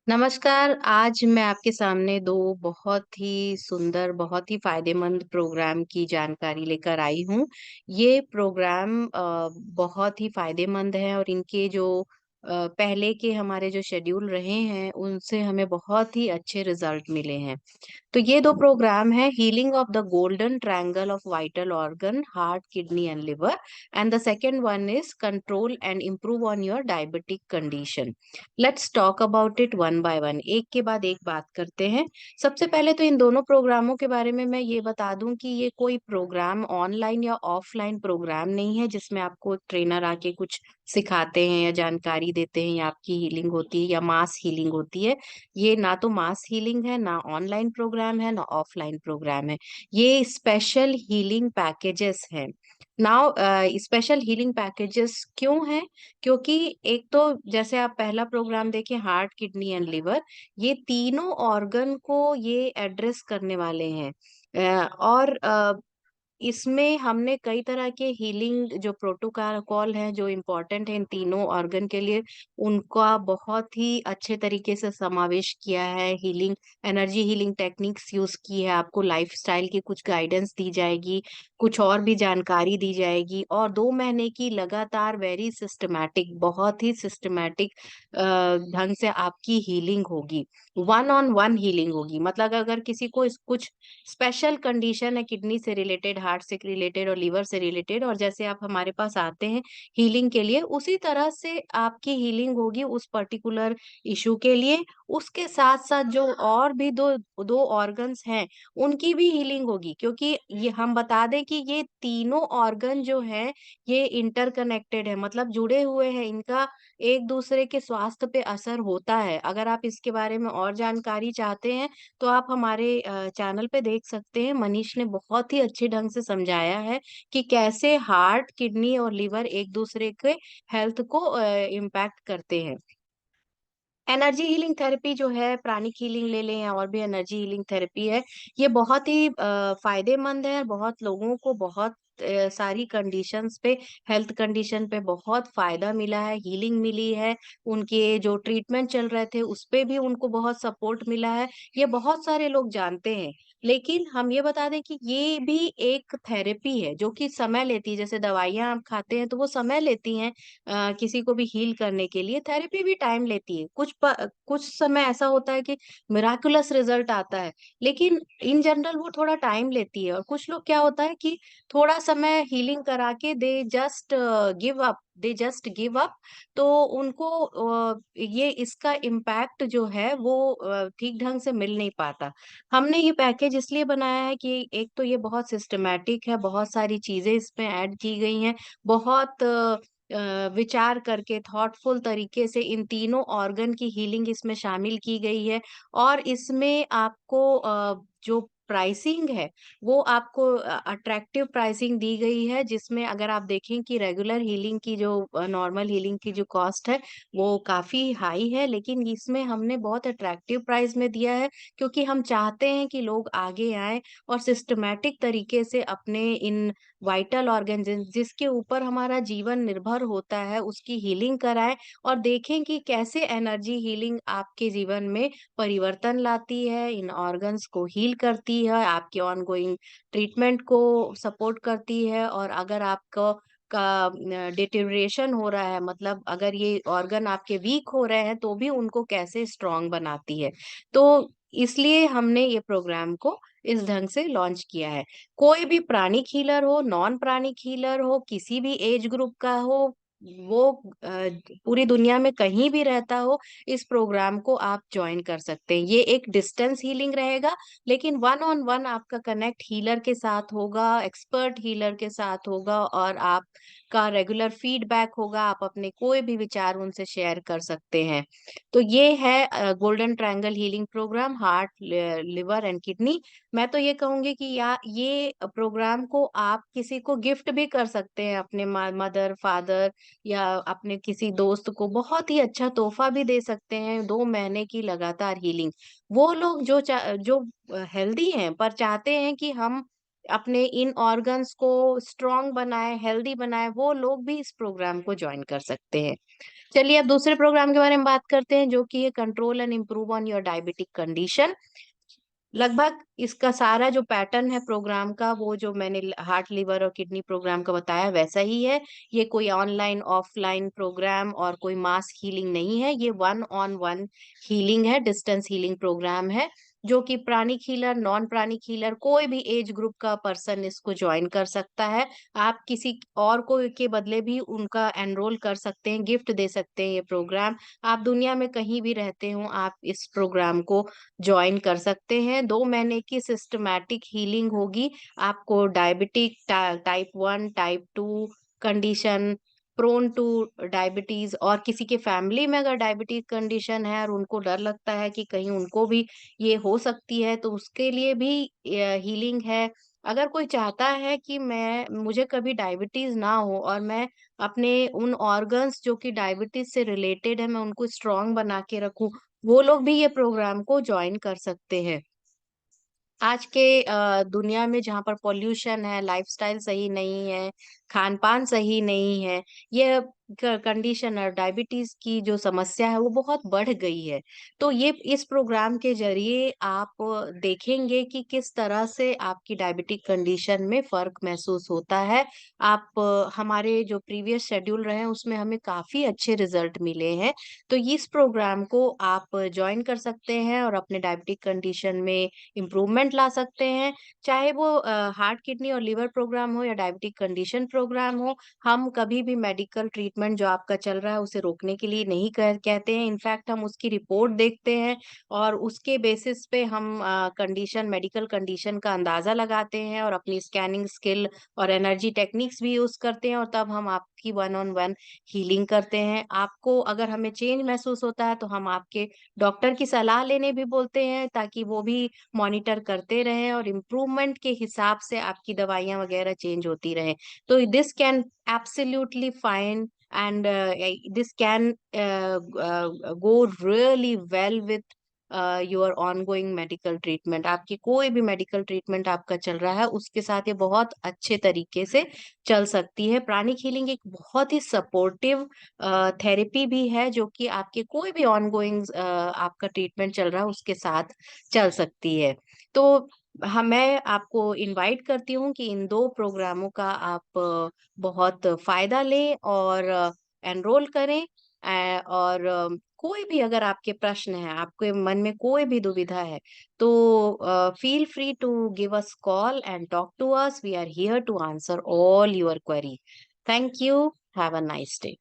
नमस्कार, आज मैं आपके सामने 2 बहुत ही सुंदर, बहुत ही फ़ायदेमंद प्रोग्राम की जानकारी लेकर आई हूँ। ये प्रोग्राम बहुत ही फ़ायदेमंद है और इनके जो पहले के हमारे जो शेड्यूल रहे हैं, उनसे हमें बहुत ही अच्छे रिज़ल्ट मिले हैं। तो ये 2 प्रोग्राम है healing of the golden triangle of vital organ, heart, kidney and liver and the second one is control and improve on your diabetic condition. Let's talk about it one by one, एक के बाद एक बात करते हैं। सबसे पहले तो इन दोनों प्रोग्रामों के बारे में मैं ये बता दूं कि ये कोई प्रोग्राम ऑनलाइन या ऑफलाइन प्रोग्राम नहीं है जिसमें आपको एक ट्रेनर आके कुछ सिखाते हैं या जानकारी देते हैं या आपकी हीलिंग होती है या मास हीलिंग होती है। ये ना तो मास हीलिंग है, ना ऑनलाइन प्रोग्राम है, ना ऑफलाइन प्रोग्राम है। ये स्पेशल हीलिंग पैकेजेस हैं। नाउ स्पेशल हीलिंग पैकेजेस क्यों हैं? क्योंकि एक तो जैसे आप पहला प्रोग्राम देखें हार्ट, किडनी एंड लिवर, ये तीनों ऑर्गन को ये एड्रेस करने वाले हैं। और इसमें हमने कई तरह के हीलिंग जो प्रोटोकॉल हैं जो इम्पोर्टेंट है इन तीनों ऑर्गन के लिए, उनका बहुत ही अच्छे तरीके से समावेश किया है। Healing energy healing techniques use की है, आपको लाइफस्टाइल की कुछ गाइडेंस दी जाएगी, कुछ और भी जानकारी दी जाएगी और 2 महीने की लगातार वेरी सिस्टमैटिक, बहुत ही सिस्टमैटिक ढंग से आपकी हीलिंग होगी। वन ऑन वन हीलिंग होगी, मतलब अगर किसी को कुछ स्पेशल कंडीशन है किडनी से रिलेटेड, हार्ट से रिलेटेड और लिवर से रिलेटेड, और जैसे आप हमारे पास आते हैं हीलिंग के लिए, उसी तरह से आपकी हीलिंग होगी उस पर्टिकुलर इशू के लिए। उसके साथ साथ जो और भी दो दो ऑर्गन्स हैं, उनकी भी हीलिंग होगी, क्योंकि ये हम बता दें कि ये तीनों ऑर्गन जो है ये इंटरकनेक्टेड है, मतलब जुड़े हुए हैं। इनका एक दूसरे के स्वास्थ्य पे असर होता है। अगर आप इसके बारे में और जानकारी चाहते हैं तो आप हमारे चैनल पे देख सकते हैं। मनीष ने बहुत ही अच्छे ढंग से समझाया है कि कैसे हार्ट, किडनी और लिवर एक दूसरे के हेल्थ को इम्पैक्ट करते हैं। एनर्जी हीलिंग थेरेपी जो है, प्राणिक हीलिंग ले लें या और भी एनर्जी हीलिंग थेरेपी है, ये बहुत ही फायदेमंद है। बहुत लोगों को बहुत सारी कंडीशंस पे, हेल्थ कंडीशन पे बहुत फायदा मिला है, हीलिंग मिली है। उनके जो ट्रीटमेंट चल रहे थे उस पे भी उनको बहुत सपोर्ट मिला है। ये बहुत सारे लोग जानते हैं, लेकिन हम ये बता दें कि ये भी एक थेरेपी है जो कि समय लेती है। जैसे दवाइयाँ आप खाते हैं तो वो समय लेती हैं, किसी को भी हील करने के लिए थेरेपी भी टाइम लेती है। कुछ समय ऐसा होता है कि मिराकुलस रिजल्ट आता है, लेकिन इन जनरल वो थोड़ा टाइम लेती है। और कुछ लोग क्या होता है कि थोड़ा समय हीलिंग करा के दे जस्ट गिव अप, तो उनको ये इसका इम्पैक्ट जो है वो ठीक ढंग से मिल नहीं पाता। हमने ये पैकेज इसलिए बनाया है कि एक तो ये बहुत सिस्टमैटिक है, बहुत सारी चीजें इसमें ऐड की गई हैं, बहुत विचार करके थॉटफुल तरीके से इन तीनों ऑर्गन की हीलिंग इसमें शामिल की गई है। और इसमें आपको जो प्राइसिंग है वो आपको अट्रैक्टिव प्राइसिंग दी गई है, जिसमें अगर आप देखें कि रेगुलर हीलिंग की जो नॉर्मल हीलिंग की जो कॉस्ट है वो काफी हाई है, लेकिन इसमें हमने बहुत अट्रैक्टिव प्राइस में दिया है, क्योंकि हम चाहते हैं कि लोग आगे आएं और सिस्टमैटिक तरीके से अपने इन वाइटल ऑर्गन जिसके ऊपर हमारा जीवन निर्भर होता है उसकी हीलिंग कराएं, और देखें कि कैसे एनर्जी हीलिंग आपके जीवन में परिवर्तन लाती है, इन ऑर्गन्स को हील करती है, आपके ऑनगोइंग ट्रीटमेंट को सपोर्ट करती है। और अगर आपको का डिटेरियोरेशन हो रहा है, मतलब अगर ये ऑर्गन आपके वीक हो रहे हैं तो भी उनको कैसे स्ट्रांग बनाती है। तो इसलिए हमने ये प्रोग्राम को इस ढंग से लॉन्च किया है। कोई भी प्राणिक हीलर हो, नॉन प्राणिक हीलर हो, किसी भी एज ग्रुप का हो, वो पूरी दुनिया में कहीं भी रहता हो, इस प्रोग्राम को आप ज्वाइन कर सकते हैं। ये एक डिस्टेंस हीलिंग रहेगा, लेकिन वन ऑन वन आपका कनेक्ट हीलर के साथ होगा, एक्सपर्ट हीलर के साथ होगा, और आपका रेगुलर फीडबैक होगा। आप अपने कोई भी विचार उनसे शेयर कर सकते हैं। तो ये है golden triangle healing program, heart, liver and kidney. मैं तो ये कहूंगी कि या ये प्रोग्राम को आप किसी को गिफ्ट भी कर सकते हैं, अपने मदर, फादर या अपने किसी दोस्त को बहुत ही अच्छा तोहफा भी दे सकते हैं। 2 महीने की लगातार हीलिंग, वो लोग जो हेल्दी हैं पर चाहते हैं कि हम अपने इन ऑर्गन्स को स्ट्रांग बनाए, हेल्दी बनाए, वो लोग भी इस प्रोग्राम को ज्वाइन कर सकते हैं। चलिए अब दूसरे प्रोग्राम के बारे में बात करते हैं, जो कि है control and improve on your diabetic condition. लगभग इसका सारा जो पैटर्न है प्रोग्राम का, वो जो मैंने हार्ट, लिवर और किडनी प्रोग्राम का बताया वैसा ही है। ये कोई ऑनलाइन ऑफलाइन प्रोग्राम और कोई मास हीलिंग नहीं है, ये वन ऑन वन हीलिंग है, डिस्टेंस हीलिंग प्रोग्राम है, जो कि प्राणिक हीलर, नॉन प्राणिक हीलर, कोई भी एज ग्रुप का पर्सन इसको ज्वाइन कर सकता है। आप किसी और को के बदले भी उनका एनरोल कर सकते हैं, गिफ्ट दे सकते हैं। ये प्रोग्राम आप दुनिया में कहीं भी रहते हो, आप इस प्रोग्राम को ज्वाइन कर सकते हैं। 2 महीने की सिस्टमैटिक हीलिंग होगी। आपको diabetic type 1, type 2 condition, prone to diabetes, और किसी के फैमिली में अगर डायबिटीज कंडीशन है और उनको डर लगता है कि कहीं उनको भी ये हो सकती है, तो उसके लिए भी हीलिंग है। अगर कोई चाहता है कि मुझे कभी डायबिटीज ना हो और मैं अपने उन ऑर्गन्स जो कि डायबिटीज से रिलेटेड है, मैं उनको स्ट्रांग बना के रखूं, वो लोग भी ये प्रोग्राम को ज्वाइन कर सकते हैं। आज के दुनिया में जहाँ पर पॉल्यूशन है, लाइफस्टाइल सही नहीं है, खान पान सही नहीं है, ये कंडीशन और डायबिटीज की जो समस्या है वो बहुत बढ़ गई है। तो ये इस प्रोग्राम के जरिए आप देखेंगे कि किस तरह से आपकी डायबिटिक कंडीशन में फर्क महसूस होता है। आप हमारे जो प्रीवियस शेड्यूल रहे हैं उसमें हमें काफी अच्छे रिजल्ट मिले हैं। तो इस प्रोग्राम को आप ज्वाइन कर सकते हैं और अपने डायबिटिक कंडीशन में इम्प्रूवमेंट ला सकते हैं। चाहे वो हार्ट, किडनी और लिवर प्रोग्राम हो या डायबिटिक कंडीशन प्रोग्राम हो, हम कभी भी मेडिकल ट्रीटमेंट जो आपका चल रहा है उसे रोकने के लिए नहीं कहते हैं। इनफैक्ट हम उसकी रिपोर्ट देखते हैं और उसके बेसिस पे हम मेडिकल कंडीशन का अंदाजा लगाते हैं और अपनी स्कैनिंग स्किल और एनर्जी टेक्निक्स भी यूज करते हैं, और तब हम आपकी वन ऑन वन हीलिंग करते हैं। आपको अगर हमें चेंज महसूस होता है तो हम आपके डॉक्टर की सलाह लेने भी बोलते हैं, ताकि वो भी मॉनिटर करते रहें और इम्प्रूवमेंट के हिसाब से आपकी दवाइयाँ वगैरह चेंज होती रहें। तो this can absolutely fine and this can go really well with your ongoing medical treatment. आपकी कोई भी मेडिकल ट्रीटमेंट आपका चल रहा है उसके साथ ये बहुत अच्छे तरीके से चल सकती है। प्राणिक हीलिंग एक बहुत ही सपोर्टिव थेरेपी भी है, जो कि आपके कोई भी ऑनगोइंग आपका ट्रीटमेंट चल रहा है उसके साथ चल सकती है। तो मैं आपको इनवाइट करती हूँ कि इन 2 प्रोग्रामों का आप बहुत फायदा लें और एनरोल करें। और कोई भी अगर आपके प्रश्न है, आपके मन में कोई भी दुविधा है, तो feel free to give us call and talk to us. We are here to answer all your query. Thank you. Have a nice day.